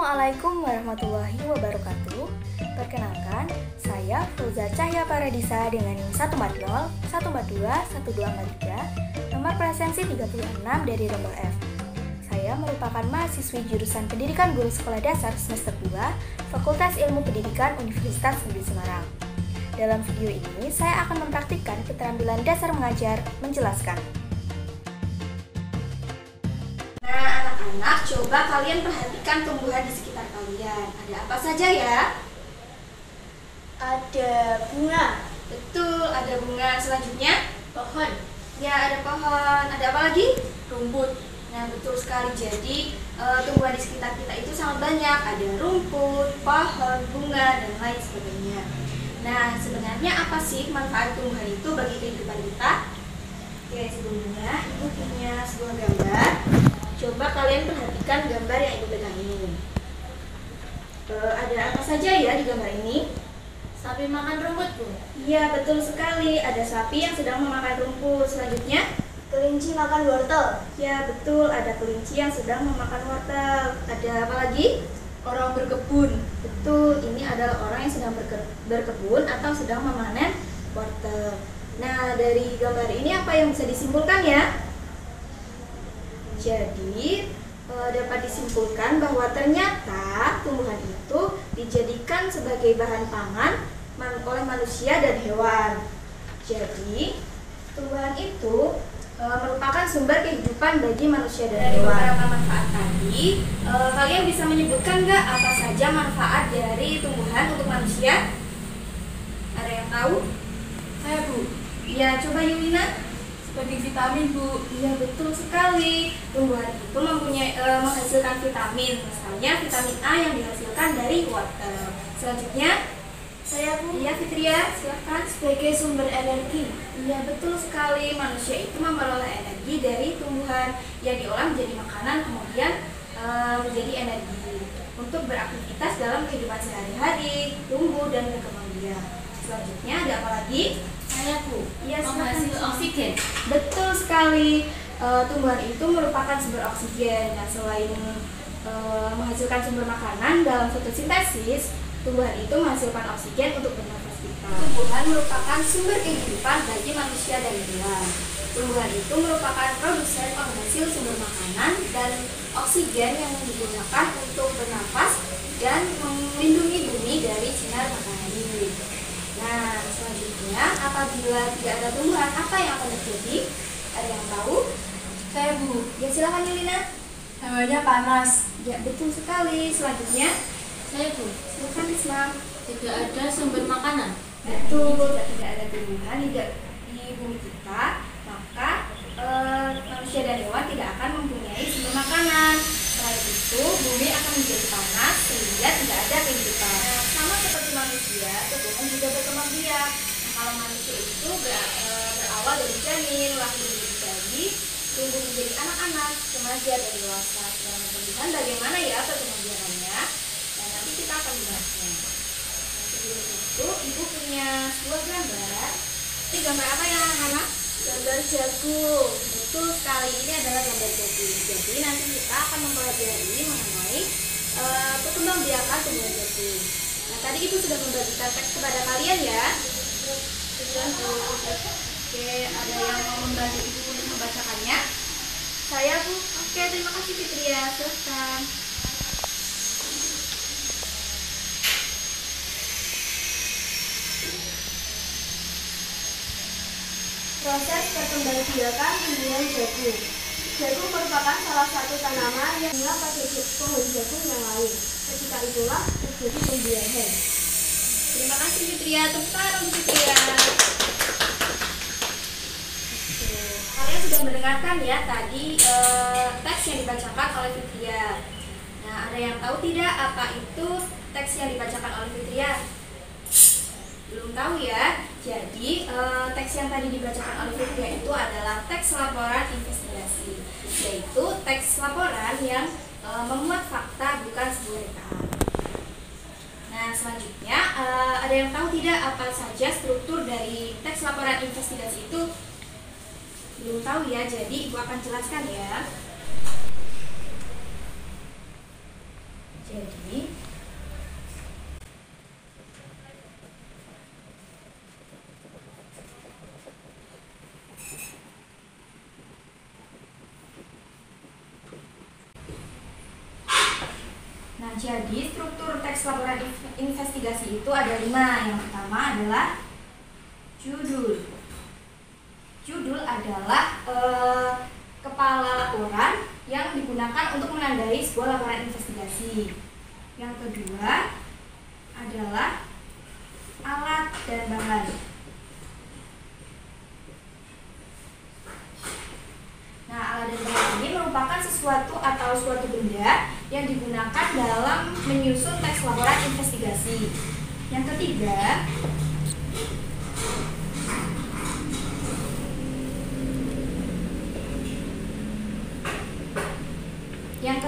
Assalamualaikum warahmatullahi wabarakatuh. Perkenalkan, saya Fauza Cahya Paradisa dengan NIM 140, 142, 1243, nomor presensi 36 dari rombel F. Saya merupakan mahasiswi jurusan Pendidikan Guru Sekolah Dasar semester 2, Fakultas Ilmu Pendidikan Universitas Negeri Semarang. Dalam video ini, saya akan mempraktikkan keterampilan dasar mengajar menjelaskan. Anak, coba kalian perhatikan tumbuhan di sekitar kalian. Ada apa saja ya? Ada bunga. Betul, ada bunga. Selanjutnya, Pohon. ya ada pohon. Ada apa lagi? Rumput. Nah, betul sekali. Jadi, tumbuhan di sekitar kita itu sangat banyak. Ada rumput, pohon, bunga, dan lain sebagainya. Nah, sebenarnya apa sih manfaat tumbuhan itu bagi kehidupan kita? Oke, sebelumnya Ibu punya sebuah gambar. Coba kalian perhatikan gambar yang Ibu pegang ini. Ada apa saja ya di gambar ini? Sapi makan rumput, Bu. Iya, betul sekali. Ada sapi yang sedang memakan rumput. Selanjutnya, Kelinci makan wortel. ya betul, ada kelinci yang sedang memakan wortel. Ada apa lagi? Orang berkebun. Betul, ini adalah orang yang sedang berkebun atau sedang memanen wortel. Nah, dari gambar ini apa yang bisa disimpulkan ya? Jadi, dapat disimpulkan bahwa ternyata tumbuhan itu dijadikan sebagai bahan pangan oleh manusia dan hewan. Jadi, tumbuhan itu merupakan sumber kehidupan bagi manusia dan hewan. Dari beberapa manfaat tadi, kalian bisa menyebutkan nggak apa saja manfaat dari tumbuhan untuk manusia? Ada yang tahu? Saya, Bu. Ya, coba Yulina. Sebagai vitamin, Bu. Iya, betul sekali. Tumbuhan itu mempunyai menghasilkan vitamin, misalnya vitamin A yang dihasilkan dari wortel. Selanjutnya, Saya, Bu. iya Fitria, silakan. Sebagai sumber energi. Iya, betul sekali. Manusia itu memperoleh energi dari tumbuhan yang diolah menjadi makanan, kemudian menjadi energi untuk beraktivitas dalam kehidupan sehari-hari, tumbuh dan berkembang biak. Selanjutnya ada apa lagi? Saya, Bu. Iya, Menghasilkan silakan. oksigen. Betul sekali. Tumbuhan itu merupakan sumber oksigen. Nah, selain menghasilkan sumber makanan dalam fotosintesis, tumbuhan itu menghasilkan oksigen untuk bernafas kita. Tumbuhan merupakan sumber kehidupan bagi manusia dan hewan. Tumbuhan itu merupakan produsen penghasil sumber makanan dan oksigen yang digunakan untuk bernafas dan melindungi bumi dari sinar matahari. Nah, selanjutnya, apabila tidak ada tumbuhan, apa yang akan terjadi? Ada yang tahu? Saya, Bu. Ya, silakan Yulina. Hawanya panas. Ya, betul sekali. Selanjutnya, Saya, Bu. silakan Risma. Tidak ada sumber makanan. Betul, jika tidak ada tumbuhan di bumi kita, maka manusia dan hewan tidak akan mempunyai sumber makanan. Selain itu, bumi akan menjadi panas sehingga tidak ada kehidupan. Nah, sama seperti manusia, tumbuhan juga berkembang biak. Nah, kalau manusia itu berawal dari janin, lahir menjadi bayi, tumbuh menjadi anak-anak, remaja dan dewasa. Sedangkan tumbuhan bagaimana ya perkembangannya? Dan nanti kita akan membahasnya. Sebelum itu, Ibu punya sebuah gambar. Ini gambar apa ya, Hana? Gambar jagung. Betul sekali, ini adalah gambar jagung. Jadi nanti kita akan mempelajari mengenai perkembangbiakan tumbuhan jagung. Nah, tadi Ibu sudah membagikan teks kepada kalian ya. Oke, ada yang mau membantu Ibu untuk membacakannya? Saya, Bu. Oke, terima kasih Fitria. Silakan. Proses perkembangbiakan tumbuhan jagung. Jagung merupakan salah satu tanaman yang bunga pada pohon jagung yang lain. Ketika itulah terjadi pembiahan. Terima kasih Fitria. Tepuk tangan untuk Fitria. Oke, kalian sudah mendengarkan ya tadi teks yang dibacakan oleh Fitria. Nah, ada yang tahu tidak apa itu teks yang dibacakan oleh Fitria? Belum tahu ya. Jadi teks yang tadi dibacakan oleh Fitria itu adalah teks laporan investigasi, yaitu teks laporan yang memuat fakta bukan sebuah rekaan. Nah, selanjutnya ada yang tahu tidak apa saja struktur dari teks laporan investigasi itu? Belum tahu ya, jadi Ibu akan jelaskan ya. Jadi Jadi struktur teks laporan investigasi itu ada 5. Yang pertama adalah judul. Judul adalah kepala laporan yang digunakan untuk menandai sebuah laporan investigasi. Yang kedua adalah alat dan bahan. Nah, alat dan bahan ini merupakan sesuatu atau suatu benda yang digunakan dalam menyusun teks laporan investigasi. Yang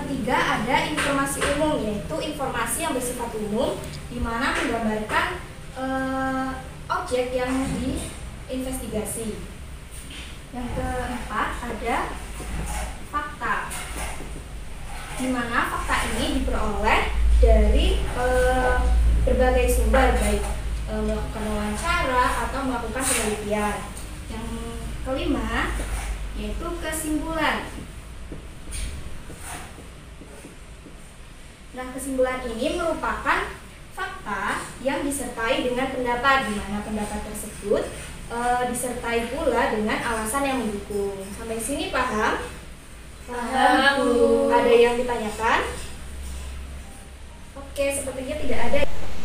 ketiga ada informasi umum, yaitu informasi yang bersifat umum, di mana menggambarkan objek yang diinvestigasi. Yang keempat ada fakta, di mana fakta ini diperoleh dari berbagai sumber, baik melakukan wawancara atau melakukan penelitian. Yang kelima yaitu kesimpulan. Nah, kesimpulan ini merupakan fakta yang disertai dengan pendapat, di mana pendapat tersebut disertai pula dengan alasan yang mendukung. Sampai sini paham? Paham, Bu. Ada yang ditanyakan? Oke, sepertinya tidak ada.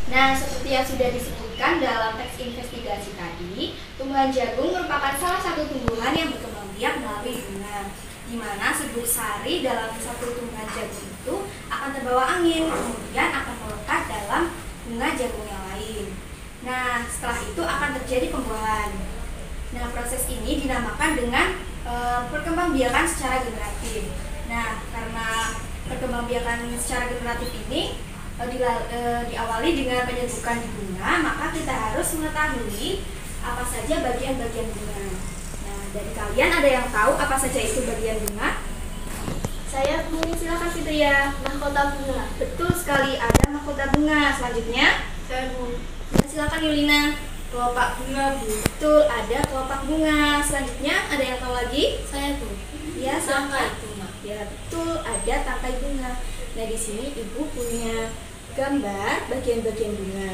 Nah, seperti yang sudah disebutkan dalam teks investigasi tadi, tumbuhan jagung merupakan salah satu tumbuhan yang berkembang biak melalui bunga, di mana serbuk sari dalam satu tumbuhan jagung itu akan terbawa angin, kemudian akan melekat dalam bunga jagung yang lain. Nah, setelah itu akan terjadi pembuahan. Nah, proses ini dinamakan dengan perkembangbiakan secara generatif. Nah, karena perkembangbiakan secara generatif ini diawali dengan penyerbukan di bunga, maka kita harus mengetahui apa saja bagian-bagian bunga. Nah, dari kalian ada yang tahu apa saja itu bagian bunga? Saya Bu, silakan Fitria. Mahkota bunga. Betul sekali, ada mahkota bunga. Selanjutnya, Saya Bu. nah, silakan Yulina. Kelopak bunga, Bu. Betul, ada kelopak bunga. Selanjutnya, ada yang tahu lagi? Saya Bu. Ya, Tangkai silakan. bunga. Ya, betul, ada tangkai bunga. Nah, di sini Ibu punya gambar bagian-bagian bunga.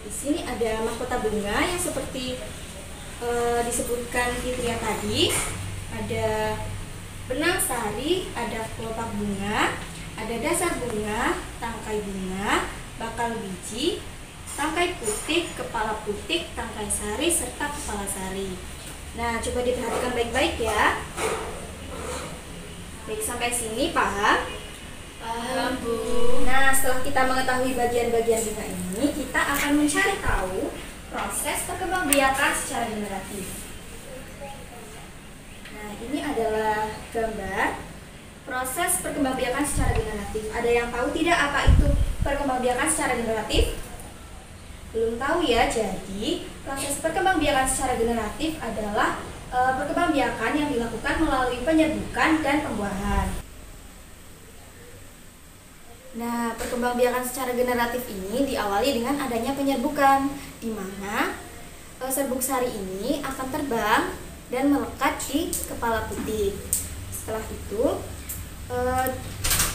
Di sini ada mahkota bunga yang seperti disebutkan Fitria tadi. Ada benang sari, ada kelopak bunga, ada dasar bunga, tangkai bunga, bakal biji, tangkai putik, kepala putik, tangkai sari, serta kepala sari. Nah, coba diperhatikan baik-baik ya. Baik, sampai sini paham? Paham, Bu. Nah, setelah kita mengetahui bagian-bagian bunga ini, kita akan mencari tahu proses perkembangbiakan secara generatif. Nah, ini adalah gambar proses perkembangbiakan secara generatif. Ada yang tahu tidak apa itu perkembangbiakan secara generatif? Belum tahu ya. Jadi, proses perkembangbiakan secara generatif adalah perkembangbiakan yang dilakukan melalui penyerbukan dan pembuahan. Nah, perkembangbiakan secara generatif ini diawali dengan adanya penyerbukan, di mana serbuk sari ini akan terbang dan melekat di kepala putik. Setelah itu,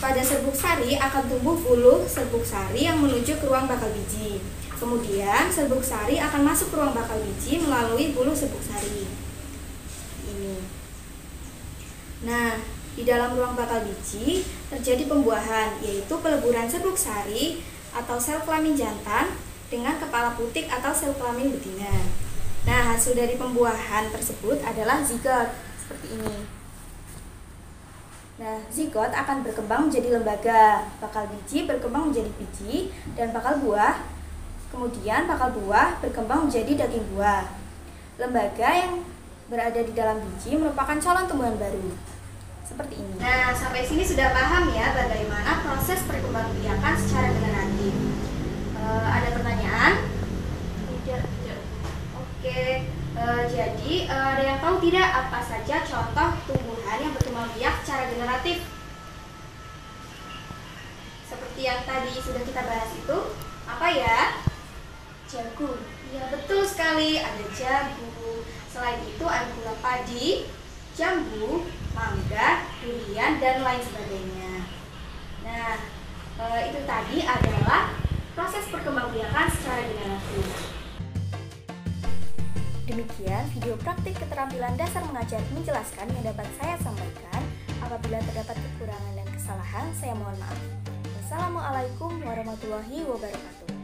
pada serbuk sari akan tumbuh bulu serbuk sari yang menuju ke ruang bakal biji. Kemudian, serbuk sari akan masuk ke ruang bakal biji melalui bulu serbuk sari. Ini. Nah, di dalam ruang bakal biji terjadi pembuahan, yaitu peleburan serbuk sari atau sel kelamin jantan dengan kepala putik atau sel kelamin betina. Nah, hasil dari pembuahan tersebut adalah zigot, seperti ini. Nah, zigot akan berkembang menjadi lembaga, bakal biji berkembang menjadi biji, dan bakal buah. Kemudian bakal buah berkembang menjadi daging buah. Lembaga yang berada di dalam biji merupakan calon tumbuhan baru. Seperti ini. Nah, sampai sini sudah paham ya bagaimana proses perkembangbiakan secara generatif. Ada pertanyaan? Tidak. Oke, jadi ada yang tahu tidak apa saja contoh tumbuhan yang berkembang biak secara generatif? Seperti seperti yang tadi sudah kita bahas itu, apa ya? Jagung. Ya betul sekali, ada jagung. Selain itu ada gula padi, jambu, mangga, durian, dan lain sebagainya. Nah, itu tadi adalah proses perkembangbiakan secara generatif. Demikian video praktik keterampilan dasar mengajar menjelaskan yang dapat saya sampaikan. Apabila terdapat kekurangan dan kesalahan, saya mohon maaf. Wassalamualaikum warahmatullahi wabarakatuh.